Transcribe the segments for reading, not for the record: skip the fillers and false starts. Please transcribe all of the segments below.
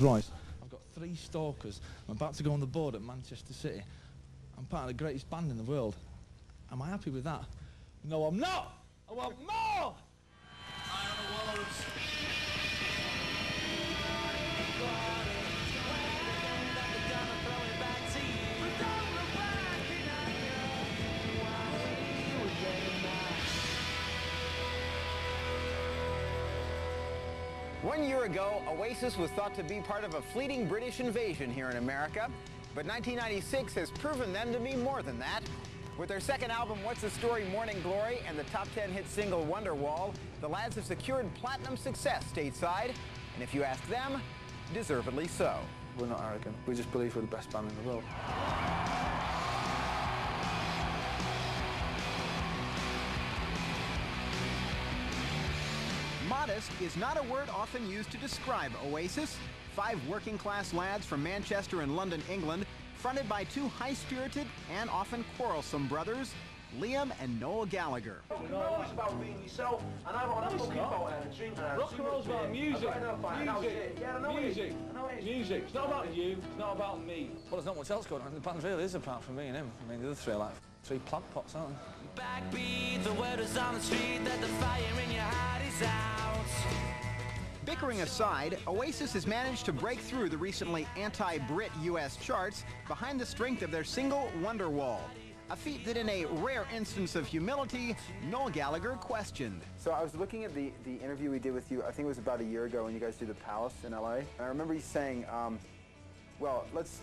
Right, I've got 3 stalkers. I'm about to go on the board at Manchester City. I'm part of the greatest band in the world. Am I happy with that? No, I'm not! I want more! Eye on the Wolves. One year ago, Oasis was thought to be part of a fleeting British invasion here in America, but 1996 has proven them to be more than that. With their second album, What's the Story, Morning Glory, and the top 10 hit single, Wonderwall, the lads have secured platinum success stateside, and if you ask them, deservedly so. We're not arrogant, we just believe we're the best band in the world. Modest is not a word often used to describe Oasis. 5 working-class lads from Manchester and London, England, fronted by 2 high-spirited and often quarrelsome brothers, Liam and Noel Gallagher. Rock and roll is about being yourself, and I want to fucking about drinking. Rock and roll's about music. Music. Music. It's not about you, it's not about me. Well, there's not much else going on in the band really is apart from me and him. I mean, the other 3 are like 3 plant pots, aren't they? Backbeat, the word is on the street that the fire in your heart is out. Bickering aside, Oasis has managed to break through the recently anti-Brit US charts behind the strength of their single Wonderwall, a feat that in a rare instance of humility, Noel Gallagher questioned. So I was looking at the interview we did with you, I think it was about a year ago when you guys did the Palace in LA. And I remember you saying, well, let's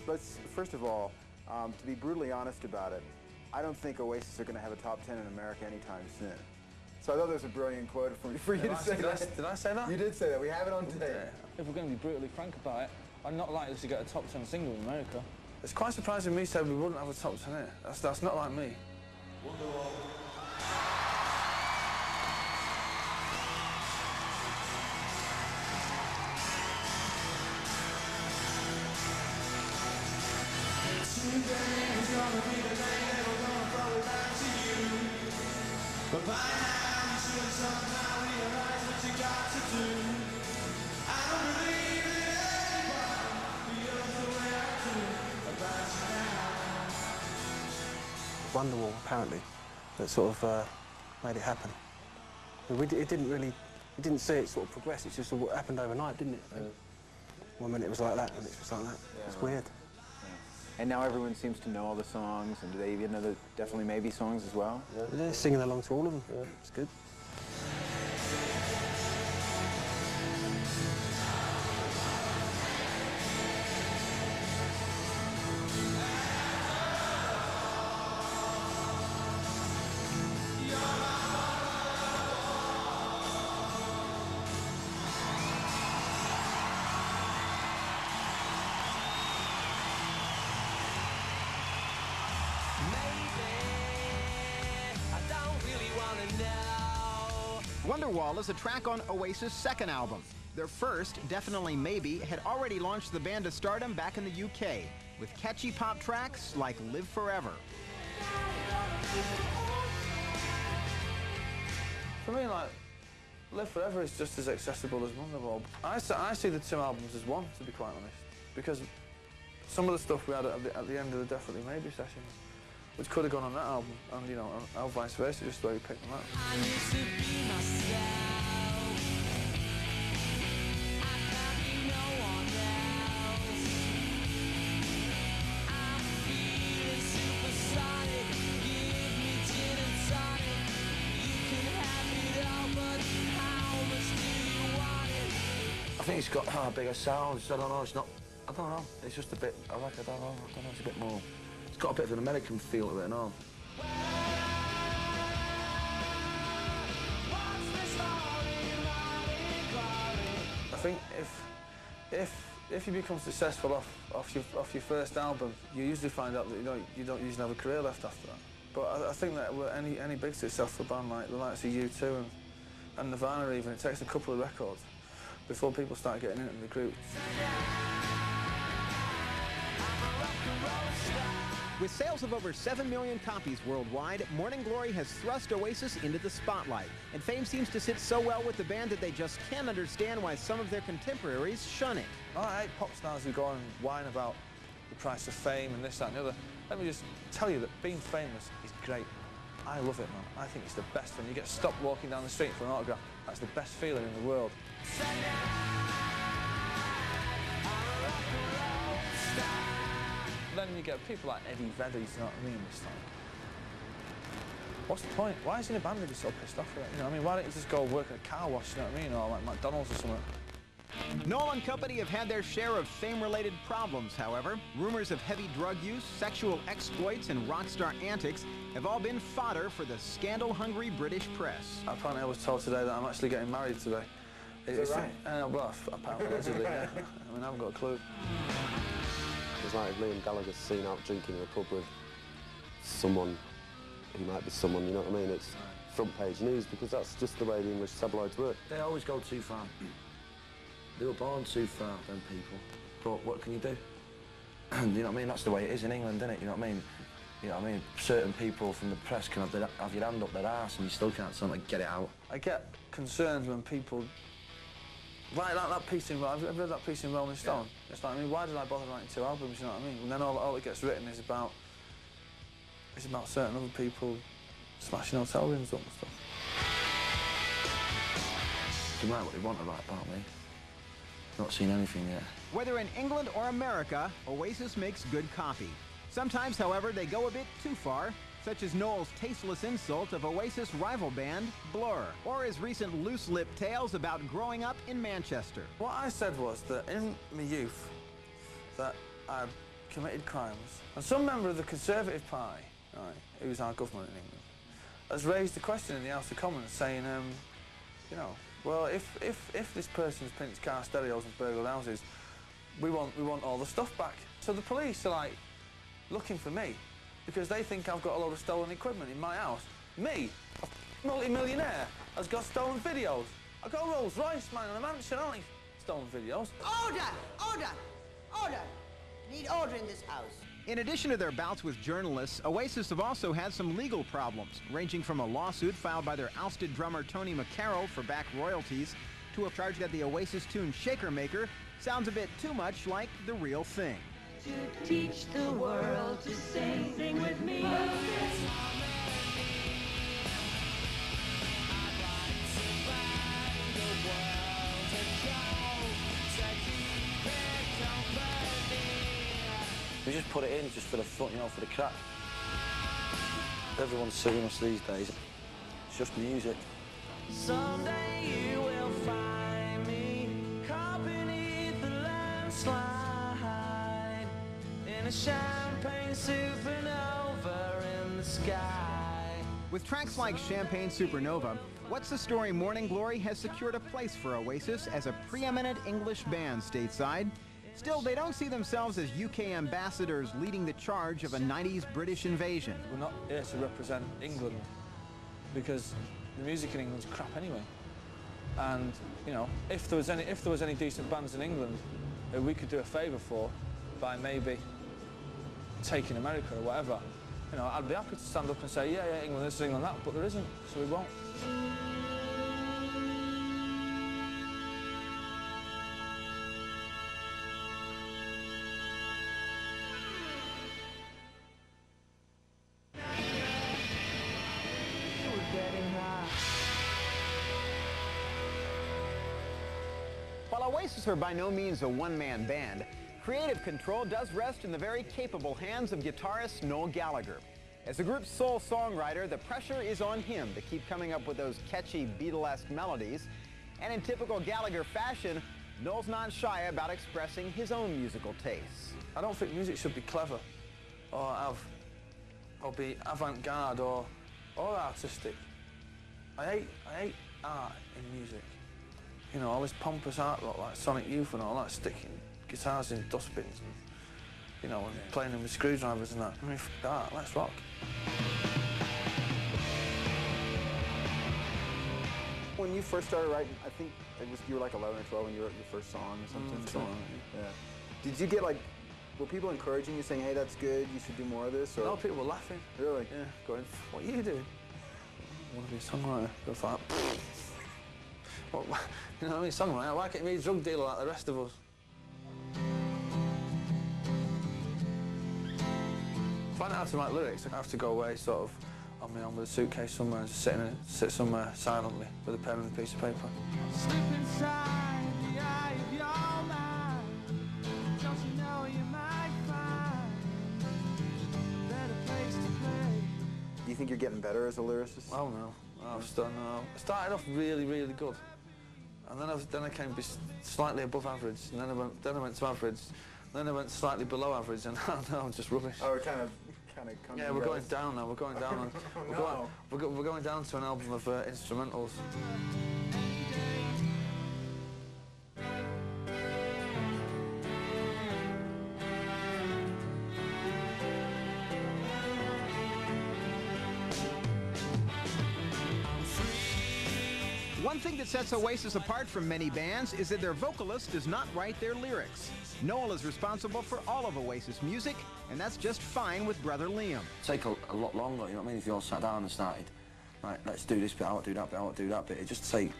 first of all, to be brutally honest about it, I don't think Oasis are going to have a top 10 in America anytime soon. So I thought that was a brilliant quote for you to say that. Did I say that? You did say that. We have it on tape. Yeah. If we're going to be brutally frank about it, I'm not likely to get a top 10 single in America. It's quite surprising me saying we wouldn't have a top 10 here. That's not like me. But by now you should somehow realize what you got to do. I don't believe that anyone feels the way I do about you now. Wonderwall, apparently, that sort of made it happen. It didn't see it sort of progress, it just sort of happened overnight, didn't it? One minute it was like that, and it's just like that. Yeah, it's weird. And now everyone seems to know all the songs, and do they even know the Definitely Maybe songs as well? Yeah. They're singing along to all of them. Yeah. It's good. Wonderwall is a track on Oasis' second album. Their first, Definitely Maybe, had already launched the band to stardom back in the UK, with catchy pop tracks like Live Forever. For me, like, Live Forever is just as accessible as Wonderwall. I see the 2 albums as one, to be quite honest, because some of the stuff we had at the end of the Definitely Maybe sessions, which could have gone on that album, and you know, or vice versa, just the way we picked them up. I used to be myself. I can't be no one else. I'm feeling supersonic. Give me gin and tonic. You can have it all, but how much do you want it? I think it's got a bigger sound. I don't know. It's not. I don't know. It's just a bit. I don't know. It's a bit more. It's got a bit of an American feel to it and all. I think if you become successful off your first album, you usually find out that you don't usually have a career left after that. But I think that with any big successful band like the likes of U2 and Nirvana even, it takes a couple of records before people start getting into the group. With sales of over 7 million copies worldwide, Morning Glory has thrust Oasis into the spotlight. And fame seems to sit so well with the band that they just can't understand why some of their contemporaries shun it. I hate pop stars who go and whine about the price of fame and this, that and the other. Let me just tell you that being famous is great. I love it, man. I think it's the best when you get stopped walking down the street for an autograph. That's the best feeling in the world. Then you get people like Eddie Vedder, you know what I mean? It's like, what's the point? Why is he in a band if he's so pissed off with it? You know what I mean? Why don't you just go work at a car wash, you know what I mean? Or like McDonald's or something. Noel and company have had their share of fame-related problems, however. Rumors of heavy drug use, sexual exploits, and rock star antics have all been fodder for the scandal-hungry British press. Apparently I was told today that I'm actually getting married today. Is that right? Well, apparently, allegedly, yeah. I mean, I haven't got a clue. It's like if Liam Gallagher's seen out drinking in a pub with someone who might be someone, you know what I mean? It's front page news because that's just the way the English tabloids work. They always go too far. They were born too far, them people. But what can you do? You know what I mean? That's the way it is in England, isn't it? You know what I mean? You know what I mean? Certain people from the press can have your hand up their arse and you still can't sort of get it out. I get concerned when people... Like that piece in... I've read that piece in Rolling Stone. Yeah. It's like, I mean, why did I bother writing 2 albums, you know what I mean? And then all that gets written is about certain other people smashing hotel rooms up and stuff. They can write what they want about me. Not seen anything yet. Whether in England or America, Oasis makes good copy. Sometimes, however, they go a bit too far, such as Noel's tasteless insult of Oasis rival band, Blur, or his recent loose-lipped tales about growing up in Manchester. What I said was that in my youth, that I committed crimes, and some member of the Conservative Party, right, who's our government in England, has raised the question in the House of Commons saying, you know, well, if this person's pinched car stereos and burgled houses, we want all the stuff back. So the police are like looking for me because they think I've got a load of stolen equipment in my house. Me, a multi-millionaire, has got stolen videos. I got a Rolls Royce, man, and a mansion, only stolen videos. Order! Order! Order! Need order in this house. In addition to their bouts with journalists, Oasis have also had some legal problems, ranging from a lawsuit filed by their ousted drummer Tony McCarroll for back royalties, to a charge that the Oasis tune Shaker Maker sounds a bit too much like the real thing. To teach the world to sing with me. We just put it in just for the fun, you know, for the crack. Everyone's suing us these days. It's just music. Someday you will find me caught beneath the landslide in a champagne supernova in the sky. With tracks like Champagne Supernova, What's the Story Morning Glory has secured a place for Oasis as a preeminent English band stateside. Still, they don't see themselves as UK ambassadors leading the charge of a 90s British invasion. We're not here to represent England because the music in England's crap anyway. And you know, if there was any decent bands in England that we could do a favour for by maybe taking America or whatever, you know, I'd be happy to stand up and say, yeah, England this, England that, but there isn't, so we won't. While Oasis are by no means a one-man band, creative control does rest in the very capable hands of guitarist Noel Gallagher. As the group's sole songwriter, the pressure is on him to keep coming up with those catchy Beatlesque melodies. And in typical Gallagher fashion, Noel's not shy about expressing his own musical tastes. I don't think music should be clever or be avant-garde or artistic. I hate art in music. You know, all this pompous art rock like Sonic Youth and all that, sticking guitars in dustbins and, you know, and playing them with screwdrivers and that. I mean, f that, let's rock. When you first started writing, I think you were like 11 or 12 when you wrote your first song or something. Something like that. Yeah. Did you get like, Were people encouraging you, saying, hey, that's good, you should do more of this? Or? No, people were laughing. Really? Yeah, going, what are you doing? I want to be a songwriter. I was like, what, you know what I mean, songwriter? Why can't you be a drug dealer like the rest of us? If I know how to write lyrics, I have to go away sort of on my own with a suitcase somewhere and just sit somewhere silently with a pen and a piece of paper. Slip inside the eye of your mind. Don't you know you might find a better place to play? Do you think you're getting better as a lyricist? Oh no, I started off really, really good, and then I came slightly above average, and then I went to average, then I went slightly below average, and now I'm just rubbish. Oh, we're kind of coming. Yeah, we're going down now. We're going down. We're going down to an album of instrumentals. One thing that sets Oasis apart from many bands is that their vocalist does not write their lyrics. Noel is responsible for all of Oasis music, and that's just fine with brother Liam. Take a lot longer, you know what I mean? If you all sat down and started, right, let's do this bit, I want to do that bit, I want to do that bit. It just take,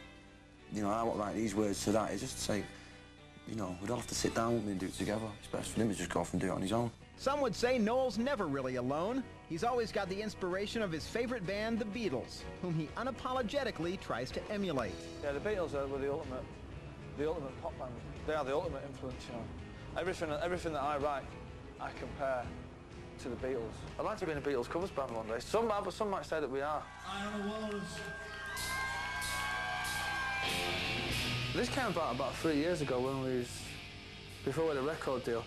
you know, I want to write these words to that. It just say, you know, we don't have to sit down with me and do it together. It's best for him to just go off and do it on his own. Some would say Noel's never really alone. He's always got the inspiration of his favorite band, the Beatles, whom he unapologetically tries to emulate. Yeah, the Beatles were the ultimate pop band. They are the ultimate influence, you know. Everything that I write, I compare to the Beatles. I'd like to be in a Beatles covers band one day. Some might say that we are. I am a walrus. This came about 3 years ago when before we had a record deal,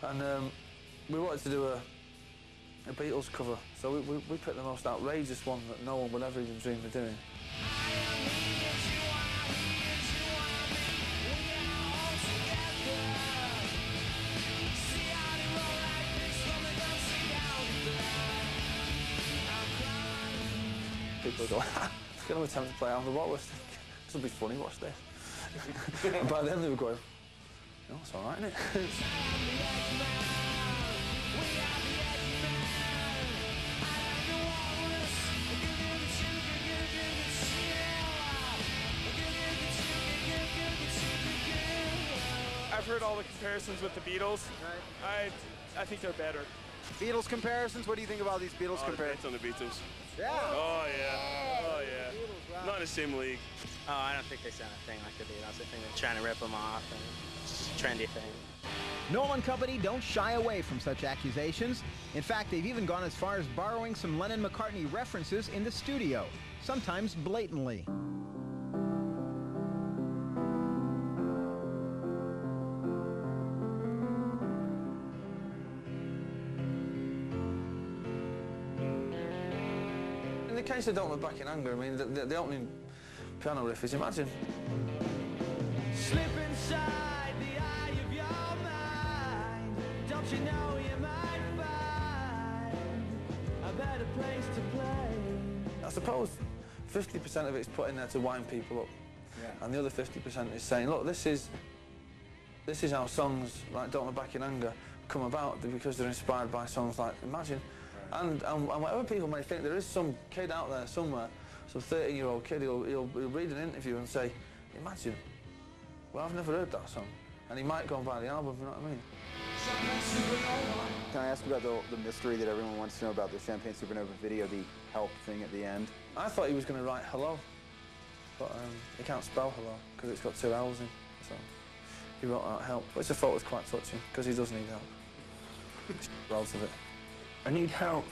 and we wanted to do a Beatles cover, so we picked the most outrageous one that no one would ever even dream of doing. People go, it's going to attempt to play I'm the Walrus. This will be funny, watch this. And by then they were going, no, it's all right, isn't it? I've heard all the comparisons with the Beatles. Right. I think they're better. Beatles comparisons? What do you think about these Beatles comparisons? On the Beatles. Yeah. Oh yeah. Oh yeah. Beatles, wow. Not in the same league. Oh, I don't think they sound a thing like the Beatles. I think they're trying to rip them off, and it's a trendy thing. Noel and company don't shy away from such accusations. In fact, they've even gone as far as borrowing some Lennon-McCartney references in the studio, sometimes blatantly. In the case of Don't Look Back in Anger, I mean, the opening piano riff is Imagine. Slip inside the eye of your mind. Don't you know you might find a better place to play? I suppose 50% of it's put in there to wind people up, and the other 50% is saying, look, this is how songs like Don't Look Back in Anger come about, because they're inspired by songs like Imagine. And whatever people may think, there is some kid out there somewhere, some 13-year-old kid, he'll read an interview and say, Imagine. Well, I've never heard that song. And he might go and buy the album, you know what I mean? Can I ask about the mystery that everyone wants to know about the Champagne Supernova video, the help thing at the end? I thought he was going to write hello, but he can't spell hello because it's got 2 L's in, so he wrote out help, which I thought was quite touching because he does need help. Loads of it. I need help.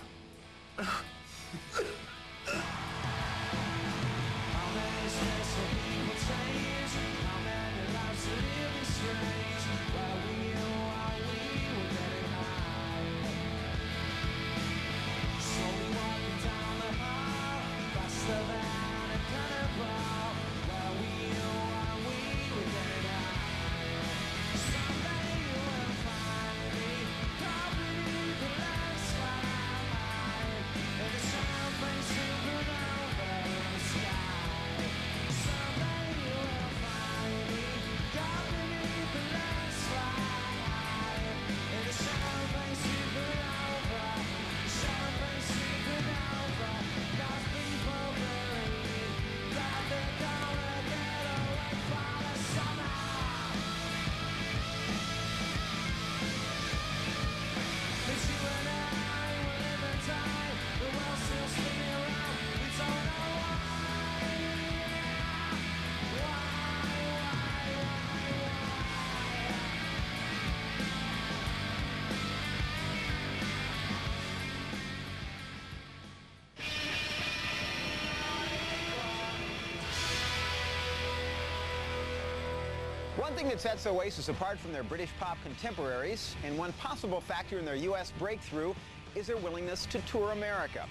one thing that sets Oasis apart from their British pop contemporaries, and one possible factor in their U.S. breakthrough, is their willingness to tour America.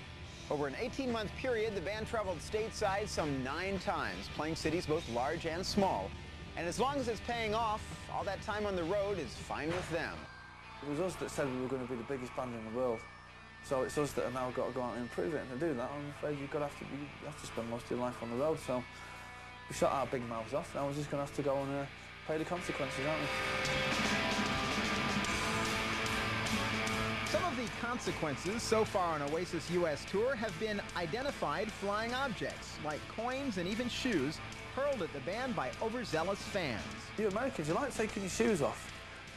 Over an 18-month period, the band traveled stateside some 9 times, playing cities both large and small. And as long as it's paying off, all that time on the road is fine with them. It was us that said we were going to be the biggest band in the world. So it's us that have now got to go out and improve it, and to do that, I'm afraid you have to spend most of your life on the road. So we shut our big mouths off. Now we're just going to have to go and pay the consequences, aren't we? Some of the consequences so far on Oasis' U.S. tour have been identified flying objects, like coins and even shoes, hurled at the band by overzealous fans. You Americans, you like taking your shoes off,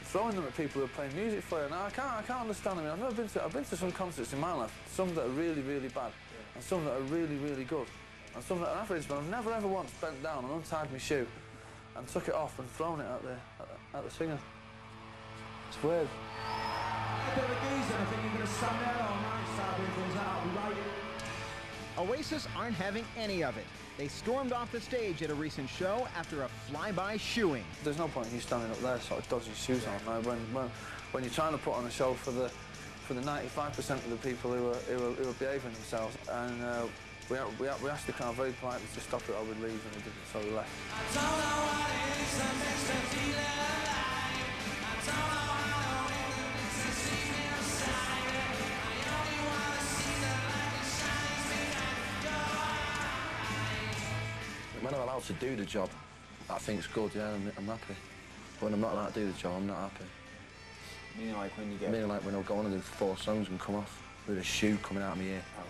throwing them at people who are playing music for you. Now, I can't understand. I mean, I've been to some concerts in my life, some that are really, really bad, and some that are really, really good, and some that are average, but I've never ever once bent down and untied my shoe and took it off and thrown it at the singer. It's weird. Oasis aren't having any of it. They stormed off the stage at a recent show after a flyby shoeing. There's no point in you standing up there sort of dodging shoes on. When you're trying to put on a show for the 95% of the people who are behaving themselves, and we asked the crowd very politely to stop it or we'd leave, and we didn't, so we left. I don't know what it is that makes them feel alive. I don't know how to win to see me outside. I only want to see the light that shines behind your eyes. When I'm allowed to do the job, I think it's good, yeah, I'm happy. When I'm not allowed to do the job, I'm not happy. Meaning like when you get... Meaning like when I'll go on and do 4 songs and come off with a shoe coming out of my ear. Oh, right.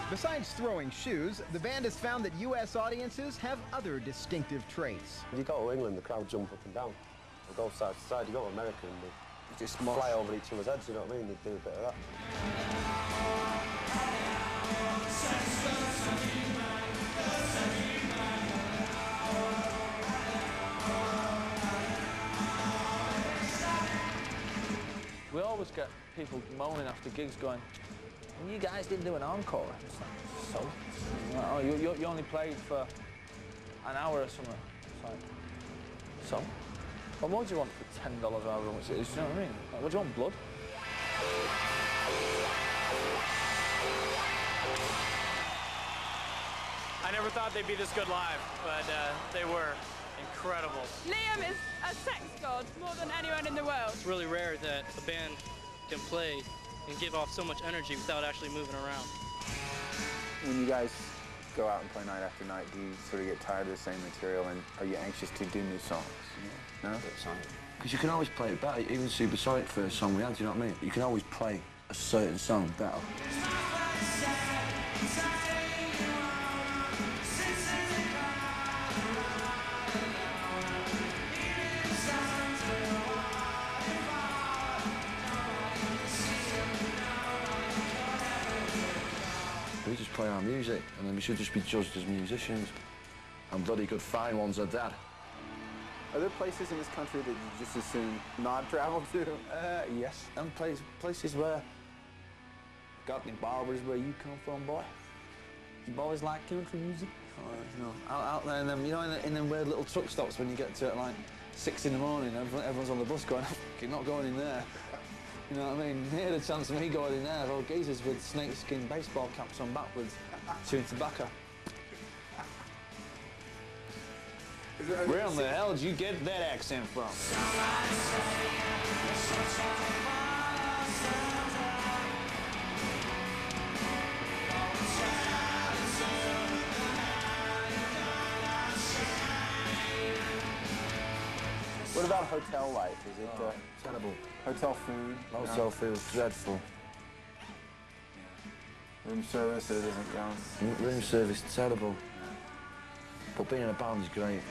Besides throwing shoes, the band has found that U.S. audiences have other distinctive traits. You go to England, the crowd jump up and down. They go side to side. You go to America and they just fly over each other's heads, you know what I mean? They do a bit of that. We always get people moaning after gigs going, you guys didn't do an encore. It's like, so? Oh, you only played for an hour or something. It's like, so? Well, what do you want for $10 or however much it is, you know what I mean? Like, what do you want, blood? I never thought they'd be this good live, but they were incredible. Liam is a sex god more than anyone in the world. It's really rare that a band can play and give off so much energy without actually moving around. When you guys go out and play night after night, do you sort of get tired of the same material, and are you anxious to do new songs? No? Because you can always play it better. Even Supersonic first song we had, do you know what I mean? You can always play a certain song better. We just play our music, and then we should just be judged as musicians. And bloody good fine ones at that. Are there places in this country that you just as soon not travel to? Yes, and places where... Got any barbers where you come from, boy? You boys like country music? You know, out there in them, you know, in them weird little truck stops when you get to it like 6 in the morning, everyone's on the bus going, you're not going in there. You know what I mean? Here the chance of me going in there, old geezers with snakeskin baseball caps on backwards, chewing tobacco. Where in the hell did you get that accent from? What about hotel life? Is it terrible? Hotel food? Hotel food is dreadful. Room service, it isn't going. Room service, terrible. But being in a band is great.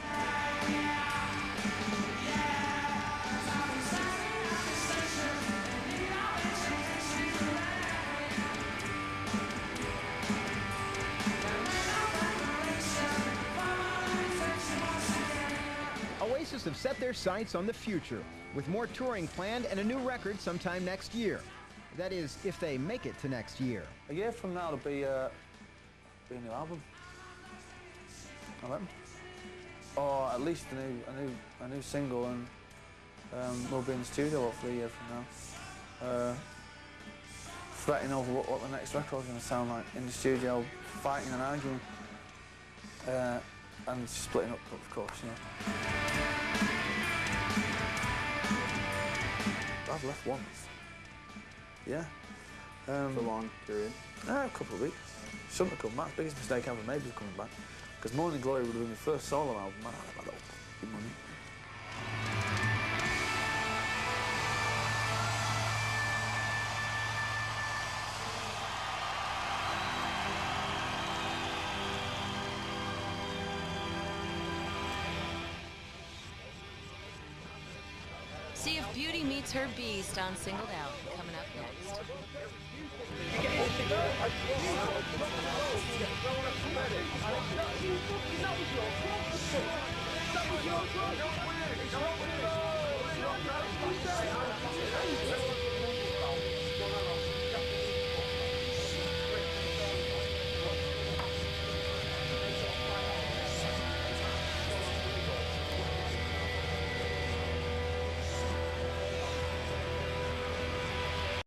set their sights on the future, with more touring planned and a new record sometime next year. That is, if they make it to next year. A year from now, it'll be a new album. I reckon. Or at least a new single, and we'll be in the studio hopefully a year from now. Fretting over what the next record's going to sound like in the studio, fighting and arguing, and splitting up, of course, you know. I've left once. Yeah. For a long period? A couple of weeks. Shouldn't have come back. Biggest mistake I ever made was coming back. Because Morning Glory would have been my first solo album. Man, I had that fucking money. See if Beauty Meets Her Beast on Singled Out, coming up next. That was your